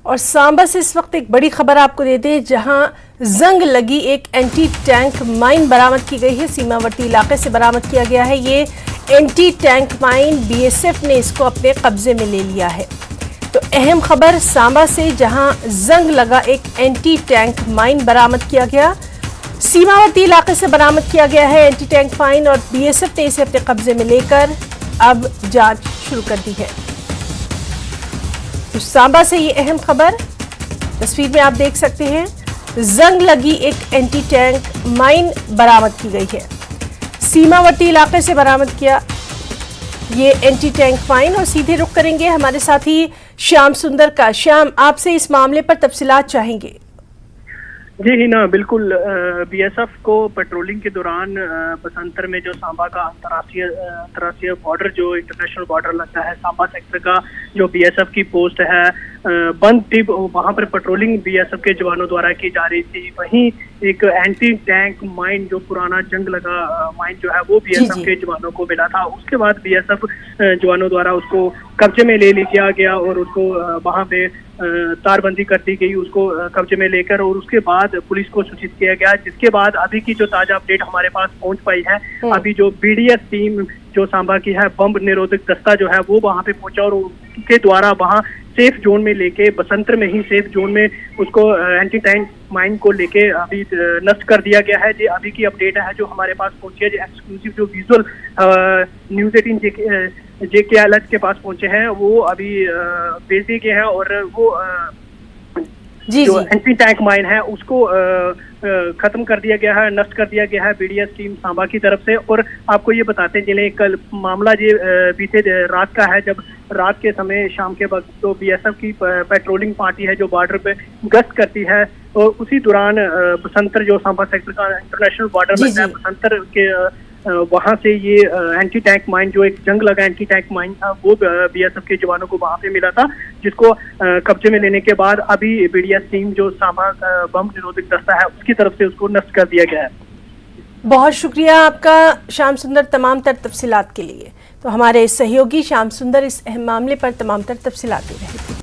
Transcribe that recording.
और सांबा से इस वक्त एक बड़ी खबर आपको देते हैं, जहां जंग लगी एक एंटी टैंक माइन बरामद की गई है। सीमावर्ती इलाके से बरामद किया गया है ये एंटी टैंक माइन। बीएसएफ ने इसको अपने कब्जे में ले लिया है। तो अहम खबर सांबा से, जहां जंग लगा एक एंटी टैंक माइन बरामद किया गया। सीमावर्ती इलाके से बरामद किया गया है एंटी टैंक माइन और बीएसएफ ने इसे अपने कब्जे में लेकर अब जांच शुरू कर दी है। तो सांबा से ये अहम खबर तस्वीर में आप देख सकते हैं। जंग लगी एक एंटी टैंक माइन बरामद की गई है। सीमावर्ती इलाके से बरामद किया ये एंटी टैंक माइन। और सीधे रुख करेंगे हमारे साथी श्याम सुंदर का। श्याम, आपसे इस मामले पर तफसीलात चाहेंगे। जी हिना, बिल्कुल। बीएसएफ को पेट्रोलिंग के दौरान बसंतर में जो सांबा का अंतर्राष्ट्रीय बॉर्डर, जो इंटरनेशनल बॉर्डर लगता है, सांबा सेक्टर का जो बीएसएफ की पोस्ट है बंद थी, वहां पर पेट्रोलिंग बीएसएफ के जवानों द्वारा की जा रही थी। वहीं एक एंटी टैंक माइन, जो पुराना जंग लगा माइन जो है, वो बीएसएफ के जवानों को मिला था। उसके बाद बीएसएफ जवानों द्वारा उसको कब्जे में ले लिया गया और उसको वहां पे तारबंदी कर दी गई, उसको कब्जे में लेकर, और उसके बाद पुलिस को सूचित किया गया। जिसके बाद अभी की जो ताजा अपडेट हमारे पास पहुंच पाई है, अभी जो बीडीएस टीम जो सांबा की है, बम निरोधक दस्ता जो है, वो वहां पे पहुंचा और उनके द्वारा वहां सेफ जोन में लेके, बसंतर में ही सेफ जोन में उसको एंटी टैंक माइन को लेके अभी नष्ट कर दिया गया है। ये अभी की अपडेट है जो हमारे पास पहुंची है। जो एक्सक्लूसिव जो विजुअल न्यूज़ 18 JKLH के पास पहुंचे हैं, वो अभी भेज दिए गए हैं और वो जो एंटी टैंक माइन है उसको खत्म कर दिया गया है, नष्ट कर दिया गया है बीडीएस टीम सांबा की तरफ से। और आपको ये बताते हैं, जिन्हें कल मामला ये बीते रात का है, जब रात के समय शाम के वक्त तो बीएसएफ की पेट्रोलिंग पार्टी है जो बॉर्डर पे गश्त करती है, और उसी दौरान बसंतर, जो सांबा सेक्टर का इंटरनेशनल बॉर्डर लगता है, बसंतर के वहां से ये एंटी टैंक माइन, जो एक जंग लगा एंटी टैंक माइन था, वो बीएसएफ के जवानों को वहां पे मिला था, जिसको कब्जे में लेने के बाद अभी बीडीएस टीम जो सांबा बम निरोधक दस्ता है उसकी तरफ से उसको नष्ट कर दिया गया है। बहुत शुक्रिया आपका श्याम सुंदर तमाम तर तफसीलात के लिए। तो हमारे सहयोगी श्याम सुंदर इस अहम मामले पर तमाम तर तफसीलात दे रहे थे।